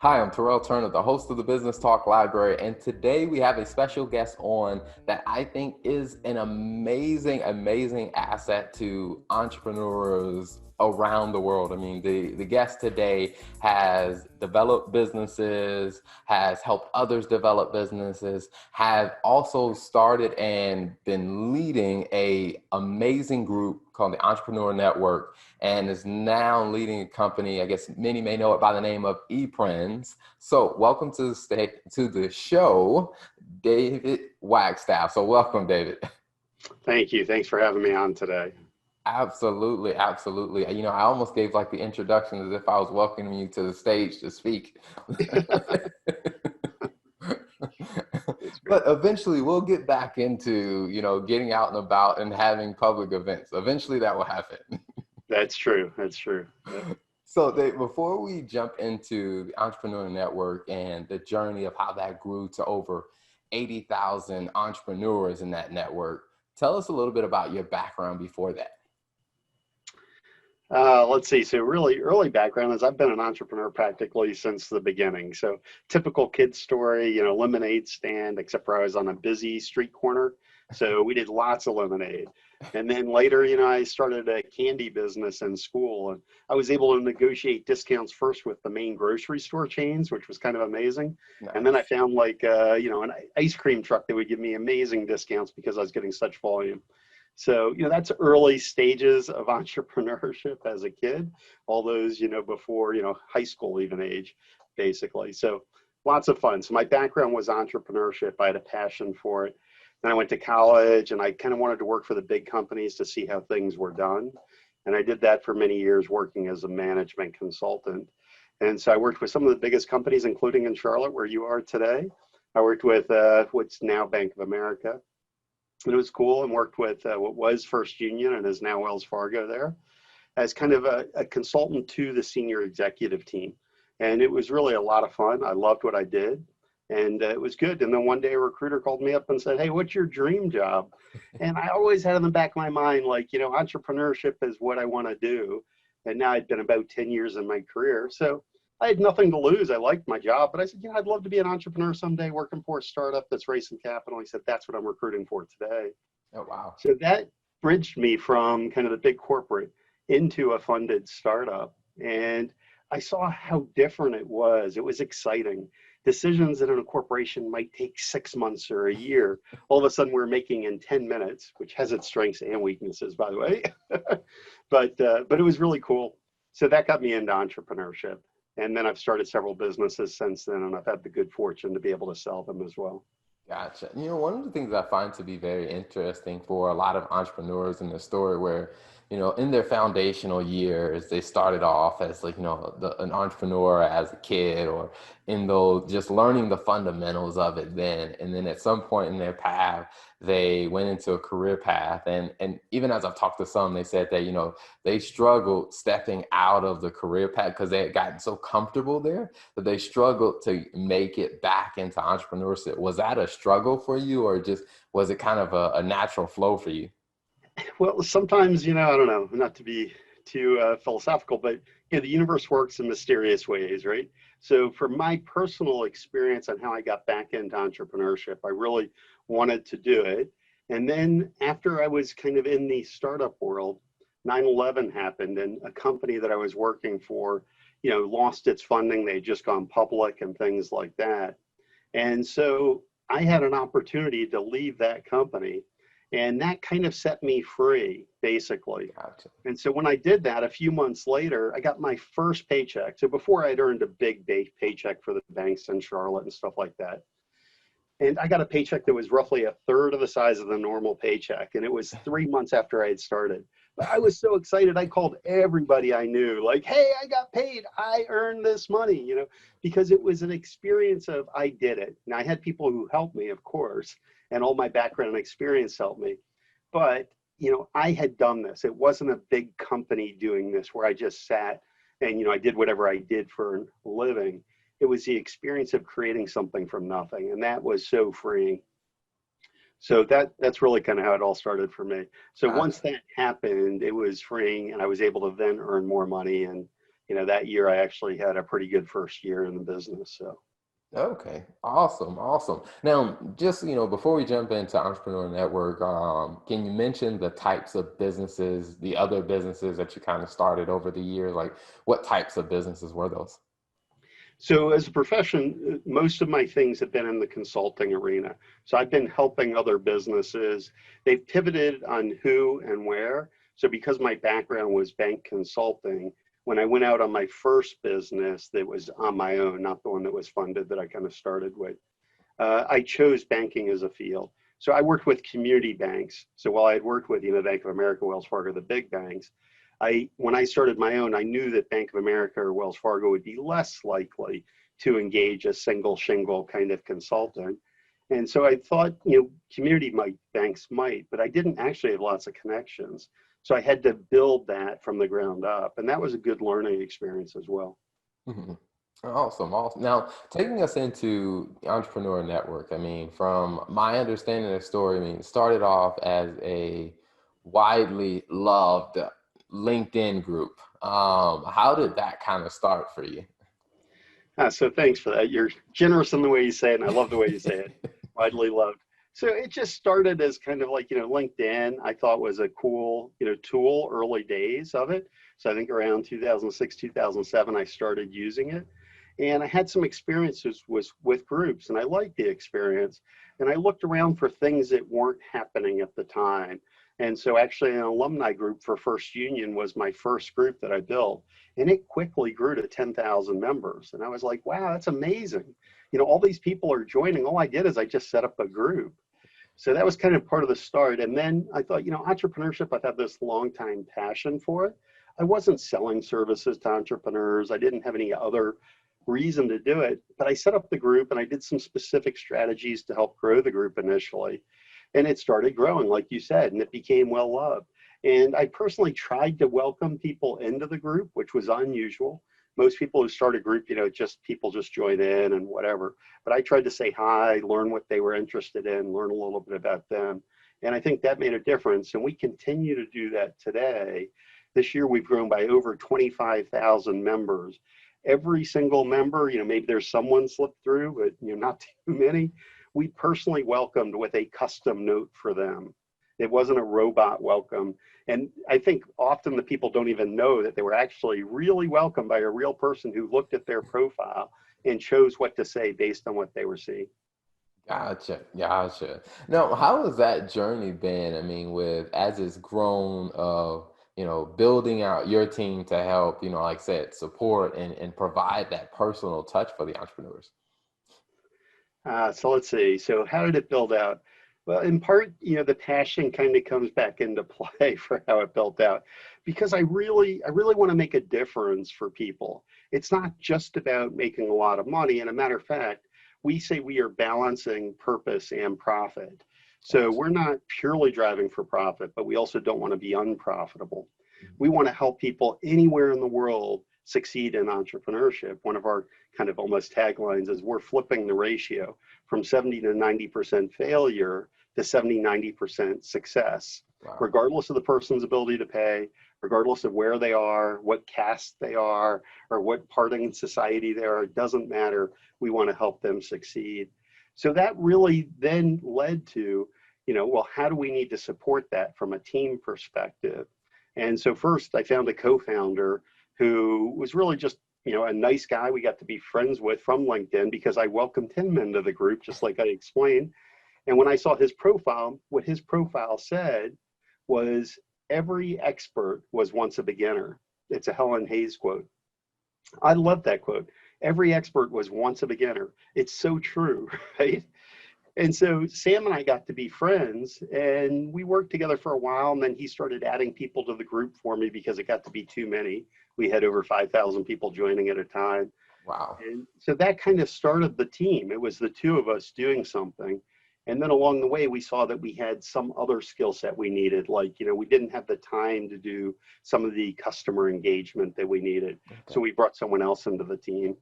Hi, I'm Terrell Turner, the host of the Business Talk Library, and today we have a special guest on that I think is an amazing asset to entrepreneurs around the world. I mean, the guest today has developed businesses, has helped others develop businesses, have also started and been leading a amazing group called the Entrepreneur Network, and is now leading a company. I guess many may know it by the name of EPrenz. So welcome to the show, David Wagstaff. So welcome, David. Thank you. Thanks for having me on today. Absolutely, absolutely. You know, I almost gave like the introduction as if I was welcoming you to the stage to speak. That's great. But eventually we'll get back into, getting out and about and having public events. Eventually that will happen. That's true. That's true. Yeah. So Dave, before we jump into the Entrepreneur Network and the journey of how that grew to over 80,000 entrepreneurs in that network, tell us a little bit about your background before that. Let's see. So really early background is I've been an entrepreneur practically since the beginning. So typical kid story, lemonade stand, except for I was on a busy street corner. So we did lots of lemonade. And then later, I started a candy business in school, and I was able to negotiate discounts first with the main grocery store chains, which was kind of amazing. And then I Nice. found an ice cream truck that would give me amazing discounts because I was getting such volume. So, that's early stages of entrepreneurship as a kid, all those, before, high school even age, basically. So lots of fun. So my background was entrepreneurship. I had a passion for it. Then I went to college and I kind of wanted to work for the big companies to see how things were done. And I did that for many years working as a management consultant. And so I worked with some of the biggest companies, including in Charlotte, where you are today. I worked with what's now Bank of America. And it was cool, and worked with what was First Union and is now Wells Fargo there as kind of a consultant to the senior executive team. And it was really a lot of fun. I loved what I did, and it was good. And then one day a recruiter called me up and said, "Hey, what's your dream job?" And I always had in the back of my mind, like, entrepreneurship is what I want to do. And now I'd been about 10 years in my career. So I had nothing to lose. I liked my job, but I said, I'd love to be an entrepreneur someday working for a startup that's raising capital. He said, "That's what I'm recruiting for today." Oh, wow. So that bridged me from kind of the big corporate into a funded startup. And I saw how different it was. It was exciting. Decisions that in a corporation might take 6 months or a year, all of a sudden we're making in 10 minutes, which has its strengths and weaknesses, by the way. But it was really cool. So that got me into entrepreneurship. And then I've started several businesses since then, and I've had the good fortune to be able to sell them as well. Gotcha. One of the things I find to be very interesting for a lot of entrepreneurs in the story where, in their foundational years, they started off as like, an entrepreneur as a kid or in those just learning the fundamentals of it then. And then at some point in their path, they went into a career path. And even as I've talked to some, they said that, they struggled stepping out of the career path because they had gotten so comfortable there that they struggled to make it back into entrepreneurship. Was that a struggle for you, or just was it kind of a natural flow for you? Well, sometimes, I don't know, not to be too philosophical, but the universe works in mysterious ways, right? So, for my personal experience on how I got back into entrepreneurship, I really wanted to do it. And then, after I was kind of in the startup world, 9/11 happened, and a company that I was working for, lost its funding. They had just gone public and things like that. And so, I had an opportunity to leave that company, and that kind of set me free, basically. Gotcha. And so when I did that, a few months later, I got my first paycheck. So before I'd earned a big paycheck for the banks in Charlotte and stuff like that. And I got a paycheck that was roughly a third of the size of the normal paycheck. And it was 3 months after I had started. But I was so excited. I called everybody I knew, like, "Hey, I got paid. I earned this money," because it was an experience of I did it. Now, I had people who helped me, of course, and all my background and experience helped me. But, I had done this. It wasn't a big company doing this where I just sat and, I did whatever I did for a living. It was the experience of creating something from nothing. And that was so freeing. So that's really kind of how it all started for me. So once Gotcha. that happened, it was freeing, and I was able to then earn more money and that year I actually had a pretty good first year in the business. So. Okay, awesome, awesome. Now, just before we jump into Entrepreneur Network, can you mention the types of businesses, the other businesses that you kind of started over the years? Like, what types of businesses were those? So as a profession, most of my things have been in the consulting arena. So I've been helping other businesses. They've pivoted on who and where. So because my background was bank consulting, when I went out on my first business that was on my own, not the one that was funded that I kind of started with, I chose banking as a field. So I worked with community banks. So while I had worked with Bank of America, Wells Fargo, the big banks, when I started my own, I knew that Bank of America or Wells Fargo would be less likely to engage a single shingle kind of consultant. And so I thought, community banks might, but I didn't actually have lots of connections. So I had to build that from the ground up. And that was a good learning experience as well. Mhm. Awesome, awesome. Now, taking us into Entrepreneur Network, I mean, from my understanding of the story, I mean, it started off as a widely loved LinkedIn group. How did that kind of start for you? So thanks for that. You're generous in the way you say it, and I love the way you say it. Widely loved. So it just started as kind of like, LinkedIn, I thought was a cool, tool, early days of it. So I think around 2006, 2007, I started using it. And I had some experiences with groups, and I liked the experience. And I looked around for things that weren't happening at the time. And so actually an alumni group for First Union was my first group that I built. And it quickly grew to 10,000 members. And I was like, wow, that's amazing. All these people are joining. All I did is I just set up a group. So that was kind of part of the start. And then I thought, entrepreneurship, I've had this long time passion for it. I wasn't selling services to entrepreneurs. I didn't have any other reason to do it, but I set up the group and I did some specific strategies to help grow the group initially. And it started growing, like you said, and it became well loved. And I personally tried to welcome people into the group, which was unusual. Most people who start a group, people just join in and whatever. But I tried to say hi, learn what they were interested in, learn a little bit about them. And I think that made a difference. And we continue to do that today. This year, we've grown by over 25,000 members. Every single member, maybe there's someone slipped through, but not too many. We personally welcomed with a custom note for them. It wasn't a robot welcome. And I think often the people don't even know that they were actually really welcomed by a real person who looked at their profile and chose what to say based on what they were seeing. Gotcha, gotcha. Now, how has that journey been? I mean, as it's grown of, building out your team to help, like I said, support and provide that personal touch for the entrepreneurs. So let's see. So how did it build out? Well, in part, the passion kind of comes back into play for how it built out, because I really want to make a difference for people. It's not just about making a lot of money. And a matter of fact, we say we are balancing purpose and profit. So we're not purely driving for profit, but we also don't want to be unprofitable. We want to help people anywhere in the world succeed in entrepreneurship. One of our kind of almost taglines is we're flipping the ratio from 70 to 90% failure to 70, 90% success, Wow. regardless of the person's ability to pay, regardless of where they are, what caste they are, or what part in society they are. It doesn't matter. We want to help them succeed. So that really then led to, well, how do we need to support that from a team perspective? And so first I found a co-founder who was really just, a nice guy we got to be friends with from LinkedIn because I welcomed him into the group, just like I explained. And when I saw his profile, what his profile said was every expert was once a beginner. It's a Helen Hayes quote. I love that quote. Every expert was once a beginner. It's so true, right? And so Sam and I got to be friends and we worked together for a while, and then he started adding people to the group for me because it got to be too many. We had over 5,000 people joining at a time. Wow. And so that kind of started the team. It was the two of us doing something. And then along the way, we saw that we had some other skill set we needed. Like, we didn't have the time to do some of the customer engagement that we needed. Okay. So we brought someone else into the team.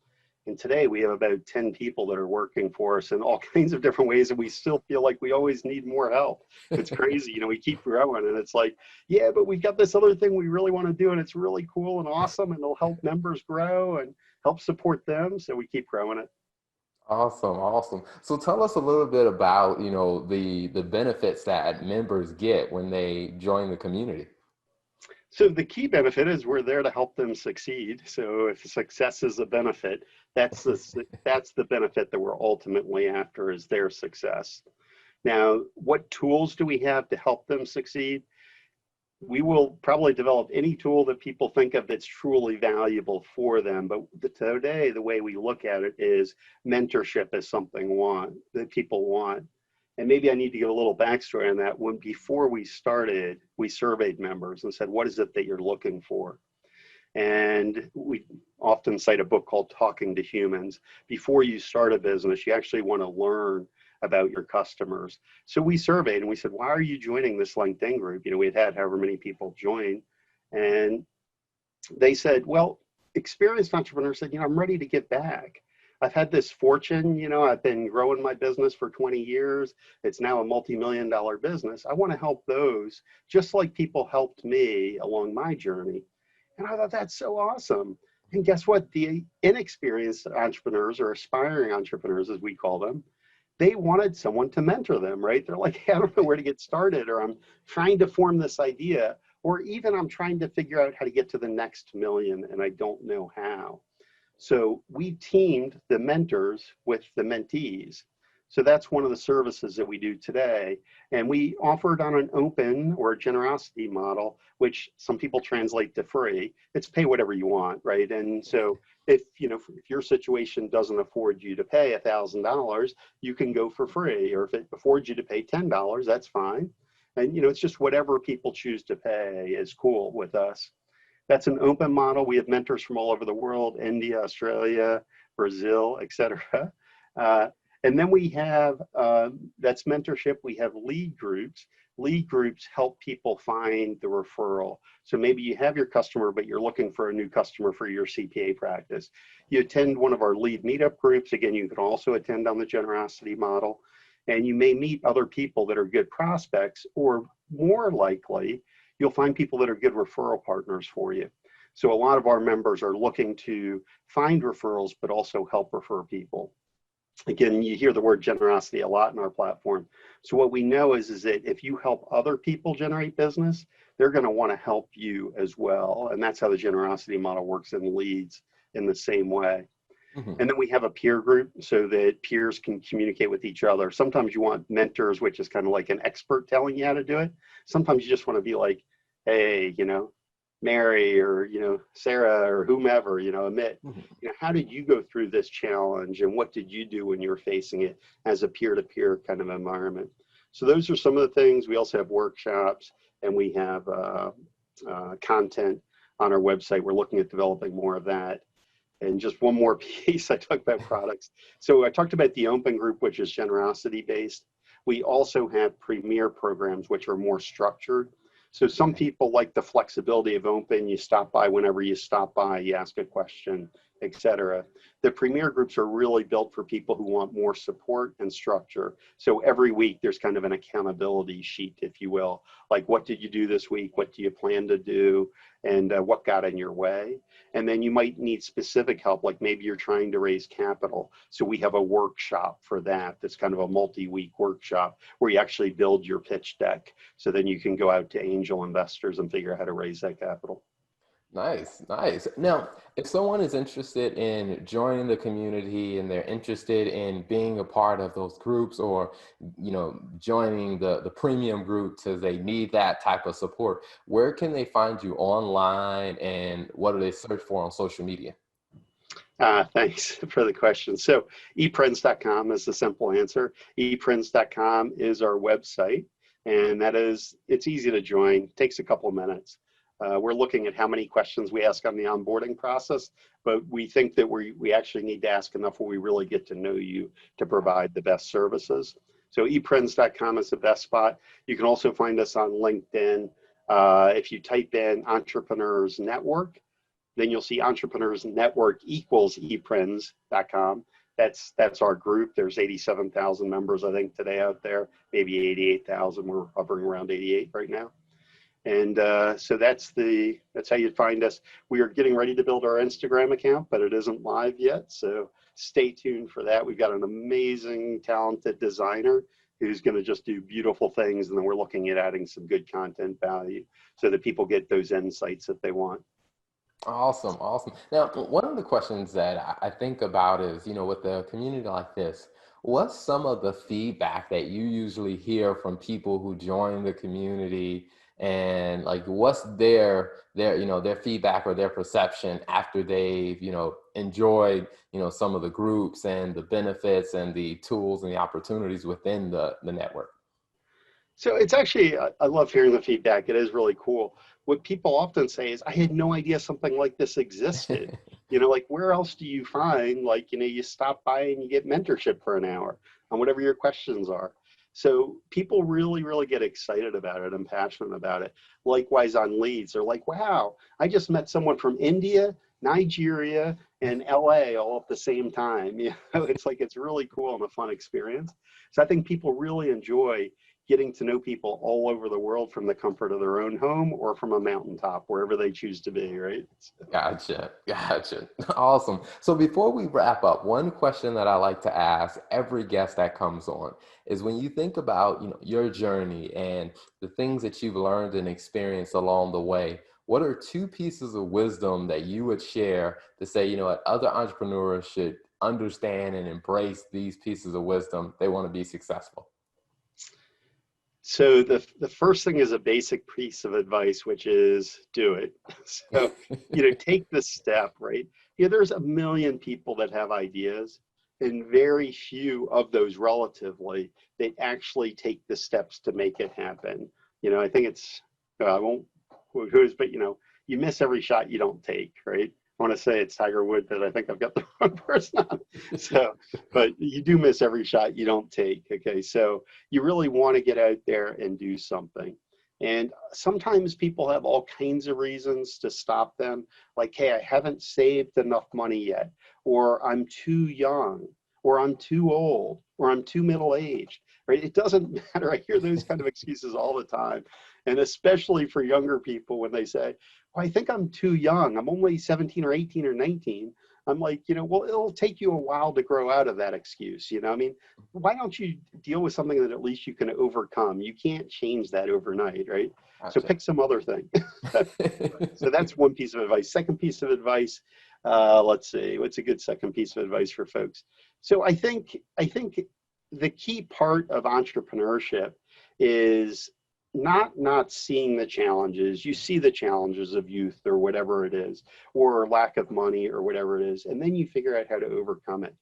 And today we have about 10 people that are working for us in all kinds of different ways. And we still feel like we always need more help. It's crazy. You know, we keep growing and it's like, yeah, but we've got this other thing we really want to do. And it's really cool and awesome. And it'll help members grow and help support them. So we keep growing it. Awesome, awesome. So tell us a little bit about, the benefits that members get when they join the community. So the key benefit is we're there to help them succeed. So if success is a benefit, that's the benefit that we're ultimately after, is their success. Now, what tools do we have to help them succeed? We will probably develop any tool that people think of that's truly valuable for them. But today, the way we look at it is mentorship is something that people want. And maybe I need to give a little backstory on that. Before we started, we surveyed members and said, what is it that you're looking for? And we often cite a book called Talking to Humans. Before you start a business, you actually want to learn about your customers. So we surveyed and we said, why are you joining this LinkedIn group? You know, we had however many people join. And they said, well, experienced entrepreneurs said, I'm ready to give back. I've had this fortune, I've been growing my business for 20 years. It's now a multi-million-dollar business. I want to help those just like people helped me along my journey. And I thought, that's so awesome. And guess what? The inexperienced entrepreneurs, or aspiring entrepreneurs, as we call them, they wanted someone to mentor them, right? They're like, hey, I don't know where to get started, or I'm trying to form this idea, or even I'm trying to figure out how to get to the next million and I don't know how. So we teamed the mentors with the mentees. So that's one of the services that we do today. And we offer it on an open or a generosity model, which some people translate to free. It's pay whatever you want, right? And so if your situation doesn't afford you to pay $1,000, you can go for free. Or if it affords you to pay $10, that's fine. And it's just whatever people choose to pay is cool with us. That's an open model. We have mentors from all over the world: India, Australia, Brazil, etc. And then we have, that's mentorship. We have lead groups. Lead groups help people find the referral. So maybe you have your customer, but you're looking for a new customer for your CPA practice. You attend one of our lead meetup groups. Again, you can also attend on the generosity model. And you may meet other people that are good prospects, or more likely, you'll find people that are good referral partners for you. So a lot of our members are looking to find referrals, but also help refer people. Again, you hear the word generosity a lot in our platform. So what we know is that if you help other people generate business, they're going to want to help you as well. And that's how the generosity model works in leads, in the same way. Mm-hmm. And then we have a peer group so that peers can communicate with each other. Sometimes you want mentors, which is kind of like an expert telling you how to do it. Sometimes you just want to be like, hey, Mary, or Sarah, or whomever, Amit, how did you go through this challenge, and what did you do when you were facing it, as a peer-to-peer kind of environment. So those are some of the things. We also have workshops, and we have content on our website. We're looking at developing more of that. And just one more piece, I talked about products. So I talked about the open group, which is generosity based. We also have premier programs, which are more structured. So some people like the flexibility of open. You stop by whenever you stop by, you ask a question, etc. The premier groups are really built for people who want more support and structure. So every week there's kind of an accountability sheet, if you will, like what did you do this week? What do you plan to do? And what got in your way? And then you might need specific help, like maybe you're trying to raise capital. So we have a workshop for that. That's kind of a multi-week workshop where you actually build your pitch deck. So then you can go out to angel investors and figure out how to raise that capital. Nice, nice. Now, if someone is interested in joining the community and they're interested in being a part of those groups, or, joining the premium groups as they need that type of support, where can they find you online, and what do they search for on social media? Thanks for the question. So EPrenz.com is the simple answer. EPrenz.com is our website, and it's easy to join. It takes a couple of minutes. We're looking at how many questions we ask on the onboarding process, but we think that we actually need to ask enough where we really get to know you to provide the best services. So EPrenz.com is the best spot. You can also find us on LinkedIn. If you type in Entrepreneurs Network, Then you'll see Entrepreneurs Network equals EPrenz.com. That's our group. There's 87,000 members, I think, today out there, maybe 88,000. We're hovering around 88 right now. And so that's how you'd find us. We are getting ready to build our Instagram account, but it isn't live yet. So stay tuned for that. We've got an amazing, talented designer who's going to just do beautiful things. And then we're looking at adding some good content value so that people get those insights that they want. Awesome, awesome. Now, one of the questions that I think about is, with a community like this, what's some of the feedback that you usually hear from people who join the community, and like what's their feedback or their perception after they've, enjoyed, some of the groups and the benefits and the tools and the opportunities within the network? So it's actually, I love hearing the feedback. It is really cool. What people often say is, I had no idea something like this existed. Like where else do you find, like, you stop by and you get mentorship for an hour on whatever your questions are. So people really, really get excited about it and passionate about it. Likewise on leads, they're like, wow, I just met someone from India, Nigeria, and LA all at the same time. It's really cool and a fun experience. So I think people really enjoy getting to know people all over the world from the comfort of their own home or from a mountaintop, wherever they choose to be, right? Gotcha. Awesome. So before we wrap up, one question that I like to ask every guest that comes on is, when you think about, your journey and the things that you've learned and experienced along the way, what are two pieces of wisdom that you would share to say, what other entrepreneurs should understand and embrace these pieces of wisdom if they want to be successful? So the first thing is a basic piece of advice, which is do it. So, take the step, right? There's a million people that have ideas, and very few of those relatively that actually take the steps to make it happen. I think it's, I won't, but you miss every shot you don't take, right? I want to say it's Tiger Woods, but I think I've got the wrong person on. So, but you do miss every shot you don't take. Okay. So you really want to get out there and do something. And sometimes people have all kinds of reasons to stop them. Like, hey, I haven't saved enough money yet, or I'm too young, or I'm too old, or I'm too middle-aged, right? It doesn't matter. I hear those kind of excuses all the time. And especially for younger people, when they say, well, I think I'm too young. I'm only 17 or 18 or 19. I'm like, well, it'll take you a while to grow out of that excuse. Why don't you deal with something that at least you can overcome? You can't change that overnight, right? Gotcha. So pick some other thing. So that's one piece of advice. Second piece of advice, let's see, what's a good second piece of advice for folks? So I think the key part of entrepreneurship is not seeing the challenges. You see the challenges of youth or whatever it is, or lack of money or whatever it is, and then you figure out how to overcome it.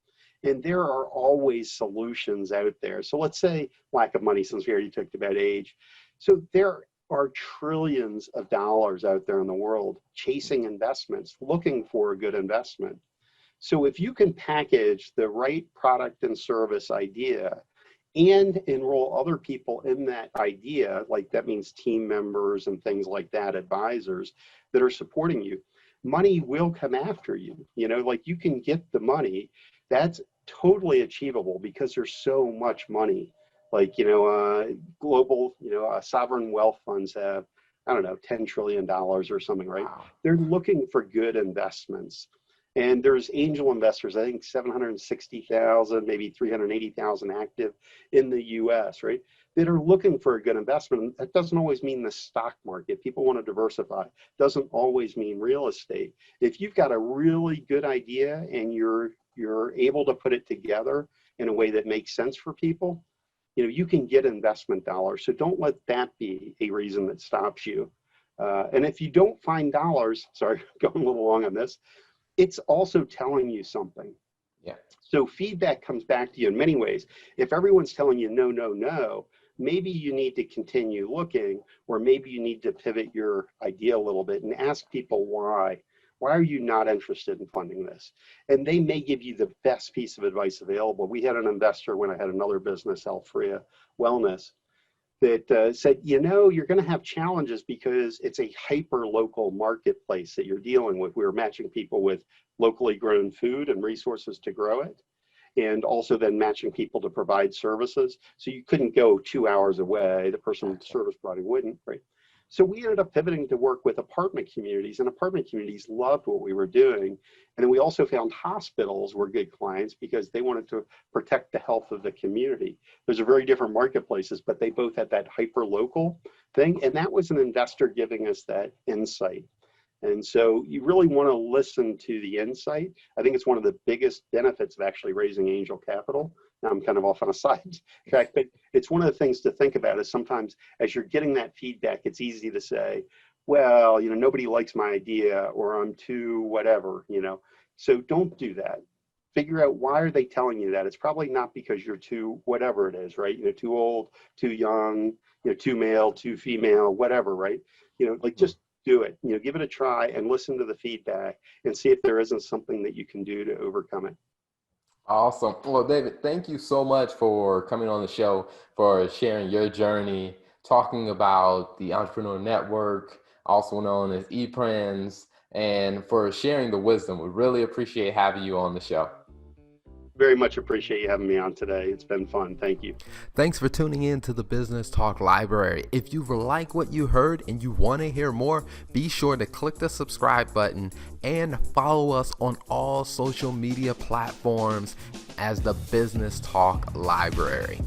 And there are always solutions out there. So let's say lack of money, since we already talked about age. So there are trillions of dollars out there in the world chasing investments, looking for a good investment. So if you can package the right product and service idea and enroll other people in that idea, like that means team members and things like that, advisors that are supporting you, money will come after you. Like you can get the money. That's totally achievable because there's so much money. Like, global, sovereign wealth funds have, I don't know, $10 trillion or something, right? Wow. They're looking for good investments. And there's angel investors, I think 760,000, maybe 380,000 active in the US, right? That are looking for a good investment. That doesn't always mean the stock market. People want to diversify. Doesn't always mean real estate. If you've got a really good idea and you're able to put it together in a way that makes sense for people, you can get investment dollars. So don't let that be a reason that stops you. And if you don't find dollars, sorry, going a little long on this, it's also telling you something. Yeah. So feedback comes back to you in many ways. If everyone's telling you no, no, no, maybe you need to continue looking, or maybe you need to pivot your idea a little bit and ask people why. Why are you not interested in funding this? And they may give you the best piece of advice available. We had an investor when I had another business, Alfrea Wellness, that said, you're going to have challenges because it's a hyper local marketplace that you're dealing with. We were matching people with locally grown food and resources to grow it, and also then matching people to provide services. So you couldn't go 2 hours away. The person with the service providing wouldn't, right? So we ended up pivoting to work with apartment communities, and apartment communities loved what we were doing. And then we also found hospitals were good clients because they wanted to protect the health of the community. Those are very different marketplaces, but they both had that hyper local thing. And that was an investor giving us that insight. And so you really want to listen to the insight. I think it's one of the biggest benefits of actually raising angel capital. Now I'm kind of off on a side track, but it's one of the things to think about is sometimes as you're getting that feedback, it's easy to say, well, nobody likes my idea, or I'm too whatever, So don't do that. Figure out, why are they telling you that? It's probably not because you're too whatever it is, right? Too old, too young, too male, too female, whatever, right? Just do it, give it a try and listen to the feedback and see if there isn't something that you can do to overcome it. Awesome. Well, David, thank you so much for coming on the show, for sharing your journey, talking about the Entrepreneur Network, also known as EPrenz, and for sharing the wisdom. We really appreciate having you on the show. Very much appreciate you having me on today. It's been fun. Thank you. Thanks for tuning in to the Business Talk Library. If you like what you heard and you want to hear more, be sure to click the subscribe button and follow us on all social media platforms as the Business Talk Library.